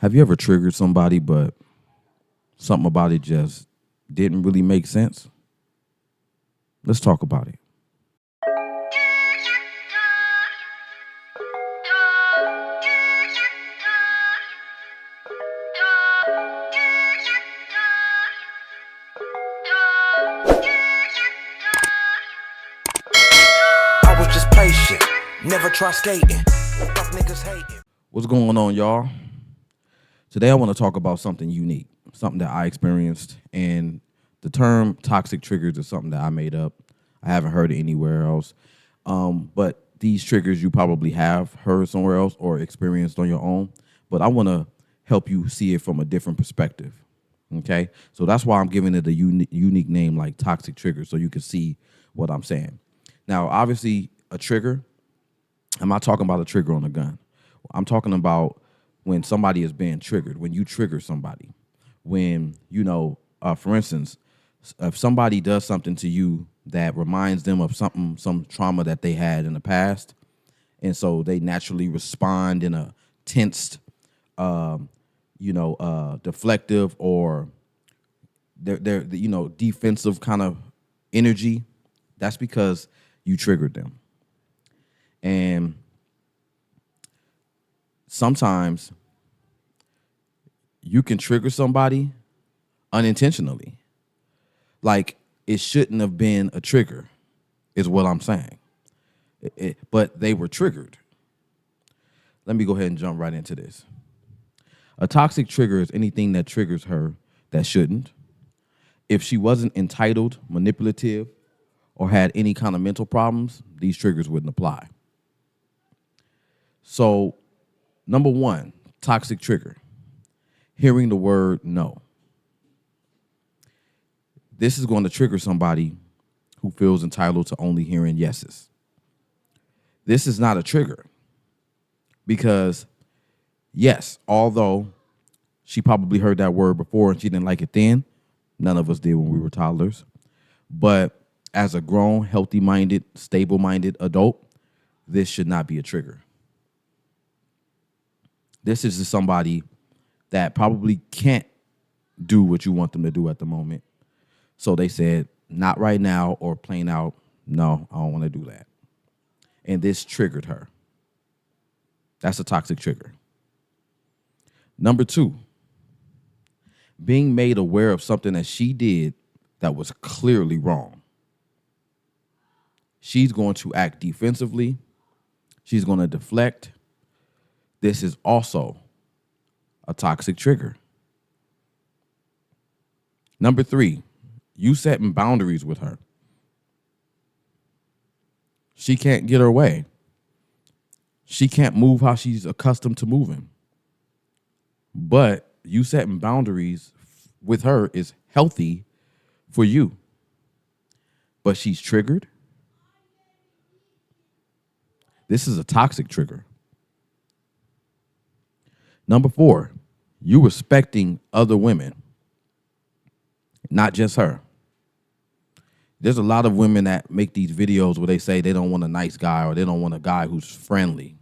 Have you ever triggered somebody, but something about it just didn't really make sense? Let's talk about it. I was just patient, never try skating. Fuck niggas hating. What's going on, y'all? Today I want to talk about something unique, something that I experienced, and the term toxic triggers is something that I made up. I haven't heard it anywhere else. But these triggers you probably have heard somewhere else or experienced on your own. But I want to help you see it from a different perspective. Okay? So that's why I'm giving it a unique name like toxic trigger so you can see what I'm saying. Now, obviously, a trigger, I'm not talking about a trigger on a gun. I'm talking about when somebody is being triggered, when you trigger somebody. When, for instance, if somebody does something to you that reminds them of some trauma that they had in the past, and so they naturally respond in a tensed, deflective or they're defensive kind of energy, that's because you triggered them. And sometimes you can trigger somebody unintentionally. Like it shouldn't have been a trigger, is what I'm saying. But they were triggered. Let me go ahead and jump right into this. A toxic trigger is anything that triggers her that shouldn't. If she wasn't entitled, manipulative, or had any kind of mental problems, these triggers wouldn't apply. So, number one, toxic trigger, hearing the word no. This is going to trigger somebody who feels entitled to only hearing yeses. This is not a trigger because, yes, although she probably heard that word before and she didn't like it then, none of us did when we were toddlers, but as a grown, healthy-minded, stable-minded adult, this should not be a trigger. This is just somebody that probably can't do what you want them to do at the moment. So they said, not right now, or plain out, no, I don't want to do that. And this triggered her. That's a toxic trigger. Number two, being made aware of something that she did that was clearly wrong. She's going to act defensively. She's going to deflect. This is also a toxic trigger. Number three, you setting boundaries with her. She can't get her way. She can't move how she's accustomed to moving. But you setting boundaries with her is healthy for you. But she's triggered. This is a toxic trigger. Number four, you respecting other women, not just her. There's a lot of women that make these videos where they say they don't want a nice guy or they don't want a guy who's friendly.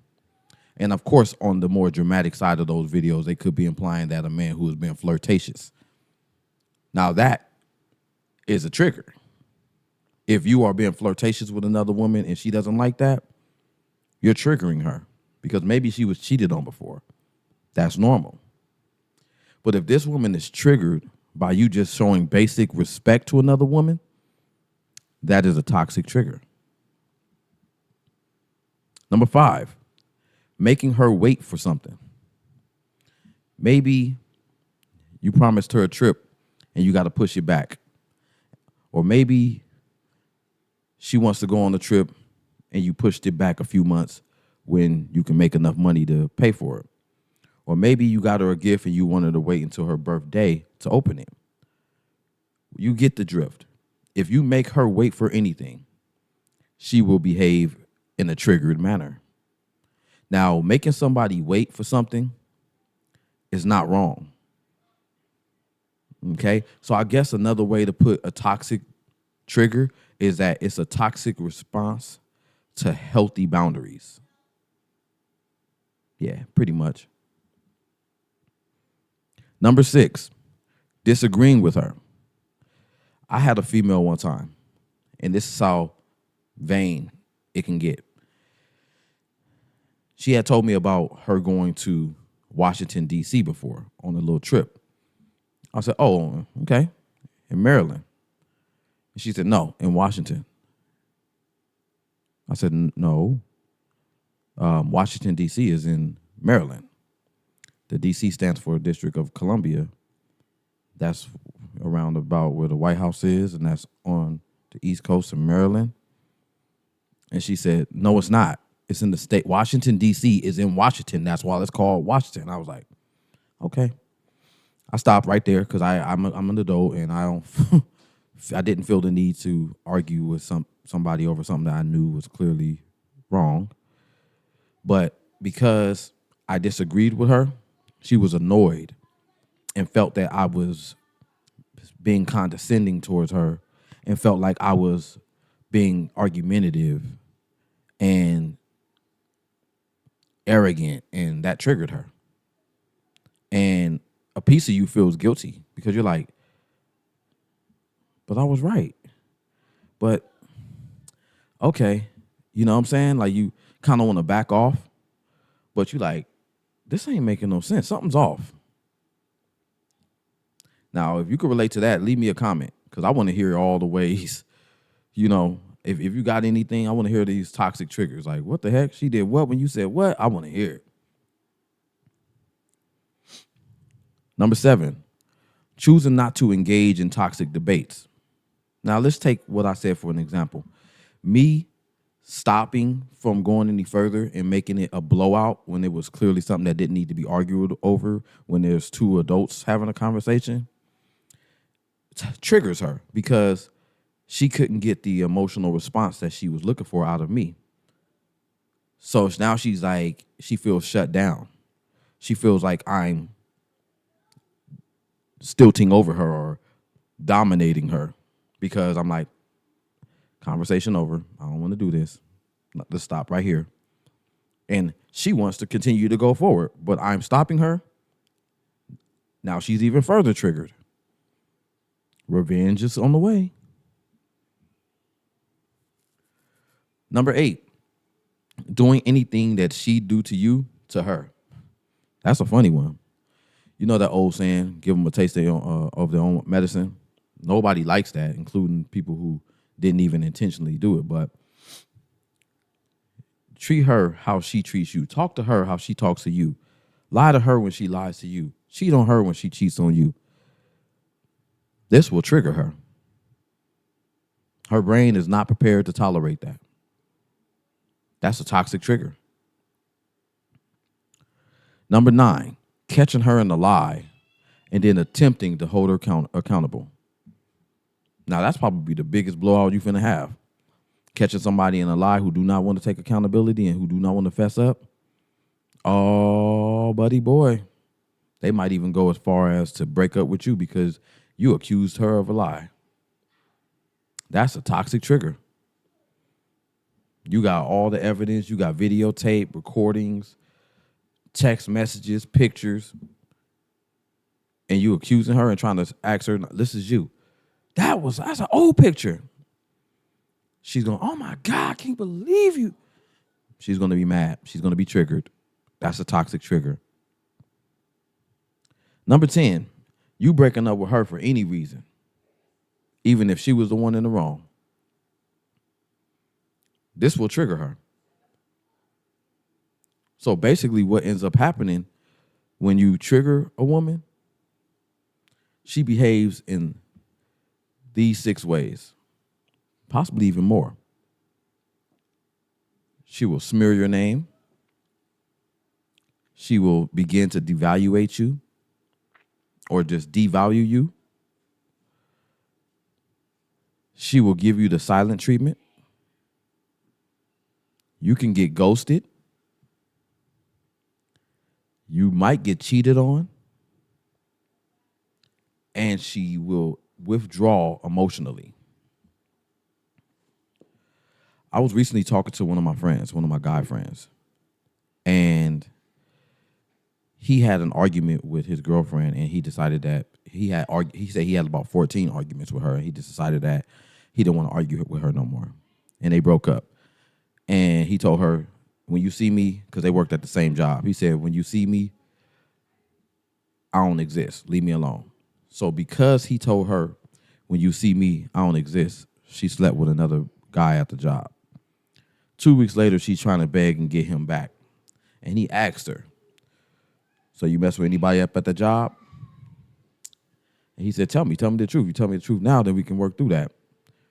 And of course, on the more dramatic side of those videos, they could be implying that a man who has been flirtatious. Now that is a trigger. If you are being flirtatious with another woman and she doesn't like that, you're triggering her because maybe she was cheated on before. That's normal. But if this woman is triggered by you just showing basic respect to another woman, that is a toxic trigger. Number five, making her wait for something. Maybe you promised her a trip and you got to push it back. Or maybe she wants to go on the trip and you pushed it back a few months when you can make enough money to pay for it. Or maybe you got her a gift and you wanted to wait until her birthday to open it. You get the drift. If you make her wait for anything, she will behave in a triggered manner. Now, making somebody wait for something is not wrong. Okay? So I guess another way to put a toxic trigger is that it's a toxic response to healthy boundaries. Yeah, pretty much. Number 6, disagreeing with her. I had a female one time, and this is how vain it can get. She had told me about her going to Washington, D.C. before on a little trip. I said, oh, okay, in Maryland. And she said, no, in Washington. I said, no, Washington, D.C. is in Maryland. The D.C. stands for District of Columbia. That's around about where the White House is, and that's on the East Coast of Maryland. And she said, no, it's not. It's in the state. Washington, D.C. is in Washington. That's why it's called Washington. I was like, okay. I stopped right there because I'm an adult, and I didn't feel the need to argue with somebody over something that I knew was clearly wrong. But because I disagreed with her, she was annoyed and felt that I was being condescending towards her and felt like I was being argumentative and arrogant, and that triggered her. And a piece of you feels guilty because you're like, but I was right. But, okay, you know what I'm saying? Like, you kind of want to back off, but you like, this ain't making no sense. Something's off. Now, if you could relate to that, leave me a comment because I want to hear all the ways, you know, if you got anything, I want to hear these toxic triggers. Like, what the heck? She did what when you said what? I want to hear it. Number 7, choosing not to engage in toxic debates. Now, let's take what I said for an example. Me stopping from going any further and making it a blowout when it was clearly something that didn't need to be argued over when there's two adults having a conversation triggers her because she couldn't get the emotional response that she was looking for out of me. So now she's like, she feels shut down. She feels like I'm stilting over her or dominating her because I'm like, conversation over. I don't want to do this. Let's stop right here. And she wants to continue to go forward, but I'm stopping her. Now she's even further triggered. Revenge is on the way. Number 8, doing anything that she do to you to her. That's a funny one. You know that old saying, give them a taste of their own medicine? Nobody likes that, including people who didn't even intentionally do it. But treat her how she treats you. Talk to her how she talks to you. Lie to her when she lies to you. Cheat on her when she cheats on you. This will trigger her. Her brain is not prepared to tolerate that. That's a toxic trigger. Number 9, catching her in a lie and then attempting to hold her accountable. Now, that's probably the biggest blowout you're finna have. Catching somebody in a lie who do not want to take accountability and who do not want to fess up. Oh, buddy boy. They might even go as far as to break up with you because you accused her of a lie. That's a toxic trigger. You got all the evidence. You got videotape, recordings, text messages, pictures. And you accusing her and trying to ask her, this is you. That's an old picture. She's going, oh my God, I can't believe you. She's going to be mad. She's going to be triggered. That's a toxic trigger. Number 10, you breaking up with her for any reason, even if she was the one in the wrong. This will trigger her. So basically what ends up happening when you trigger a woman, she behaves in these 6 ways, possibly even more. She will smear your name. She will begin to devaluate you or just devalue you. She will give you the silent treatment. You can get ghosted. You might get cheated on. And she will withdraw emotionally. I was recently talking to one of my friends, one of my guy friends. And he had an argument with his girlfriend, and he decided that he said he had about 14 arguments with her, and he just decided that he didn't want to argue with her no more, and they broke up. And he told her, when you see me, because they worked at the same job, he said, when you see me, I don't exist. Leave me alone. So because he told her, when you see me, I don't exist, she slept with another guy at the job. 2 weeks later, she's trying to beg and get him back. And he asked her, so you mess with anybody up at the job? And he said, tell me the truth. You tell me the truth now, then we can work through that.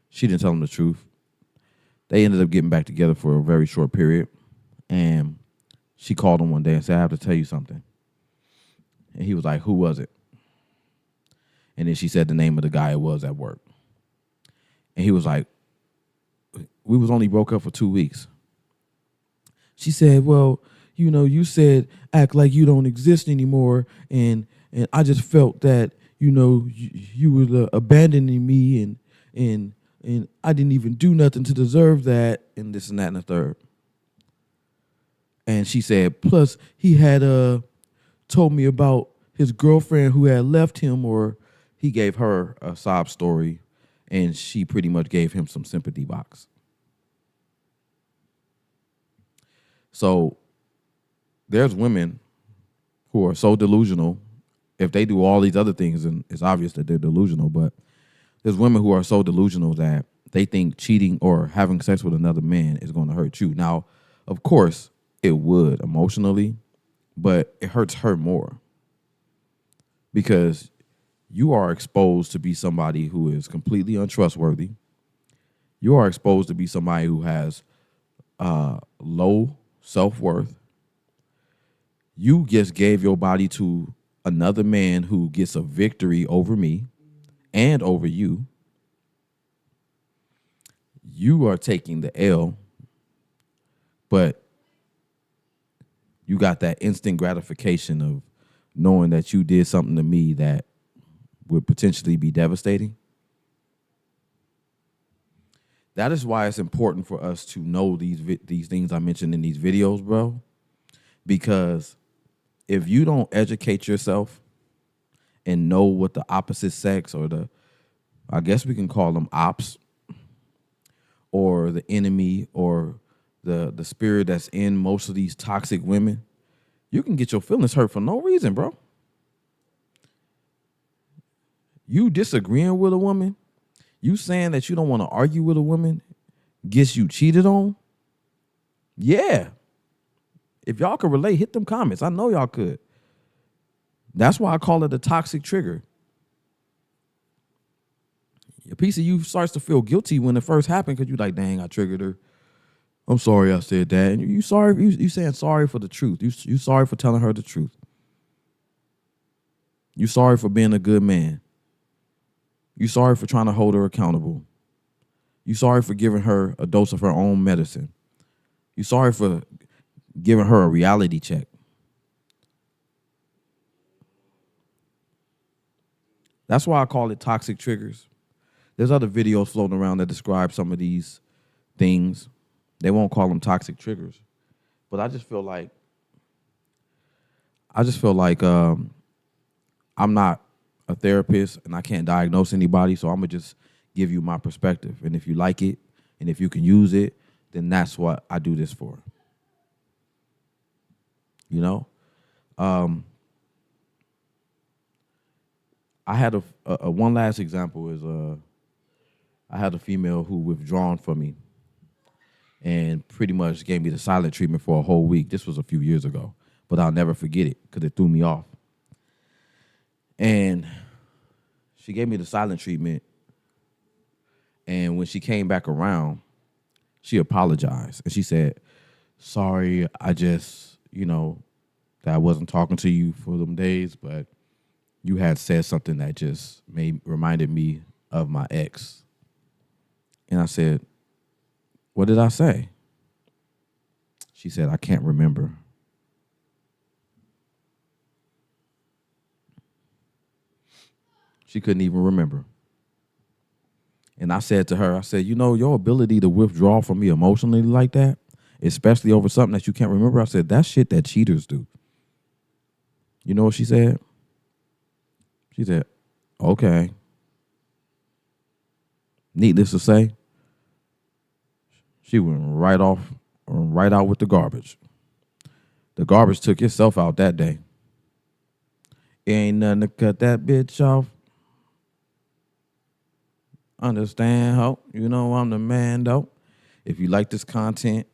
She didn't tell him the truth. They ended up getting back together for a very short period. And she called him one day and said, I have to tell you something. And he was like, who was it? And then she said the name of the guy it was at work. And he was like, we was only broke up for 2 weeks. She said, well, you know, you said act like you don't exist anymore. And I just felt that, you know, you were abandoning me and I didn't even do nothing to deserve that, and this and that and the third. And she said, plus he had told me about his girlfriend who had left him, or he gave her a sob story, and she pretty much gave him some sympathy box. So there's women who are so delusional. If they do all these other things, then it's obvious that they're delusional, but there's women who are so delusional that they think cheating or having sex with another man is going to hurt you. Now, of course, it would emotionally, but it hurts her more because you are exposed to be somebody who is completely untrustworthy. You are exposed to be somebody who has low self-worth. You just gave your body to another man who gets a victory over me and over you. You are taking the L, but you got that instant gratification of knowing that you did something to me that would potentially be devastating. That is why it's important for us to know these things I mentioned in these videos, bro. Because if you don't educate yourself and know what the opposite sex or I guess we can call them ops or the enemy or the spirit that's in most of these toxic women, you can get your feelings hurt for no reason, bro. You disagreeing with a woman, you saying that you don't want to argue with a woman, gets you cheated on? Yeah. If y'all could relate, hit them comments. I know y'all could. That's why I call it a toxic trigger. A piece of you starts to feel guilty when it first happened because you're like, dang, I triggered her. I'm sorry I said that. And you sorry, you saying sorry for the truth. You sorry for telling her the truth. You sorry for being a good man. You sorry for trying to hold her accountable. You sorry for giving her a dose of her own medicine. You sorry for giving her a reality check. That's why I call it toxic triggers. There's other videos floating around that describe some of these things. They won't call them toxic triggers. But I just feel like I'm not a therapist and I can't diagnose anybody, so I'm going to just give you my perspective. And if you like it and if you can use it, then that's what I do this for. You know? I had a one last example is I had a female who withdrawn from me and pretty much gave me the silent treatment for a whole week. This was a few years ago, but I'll never forget it because it threw me off. And she gave me the silent treatment, and when she came back around, she apologized. And she said, sorry, I just, that I wasn't talking to you for them days, but you had said something that just reminded me of my ex. And I said, what did I say? She said, I can't remember. She couldn't even remember. And I said to her, your ability to withdraw from me emotionally like that, especially over something that you can't remember, I said, that's shit that cheaters do. You know what she said? She said, okay. Needless to say, she went right out with the garbage. The garbage took itself out that day. Ain't nothing to cut that bitch off. Understand, ho? You know I'm the man, though. If you like this content,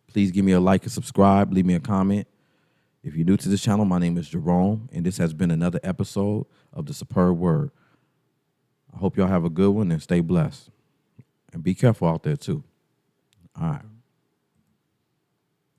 please give me a like and subscribe. Leave me a comment. If you're new to this channel, my name is Jerome, and this has been another episode of The Superb Word. I hope y'all have a good one and stay blessed. And be careful out there, too. All right.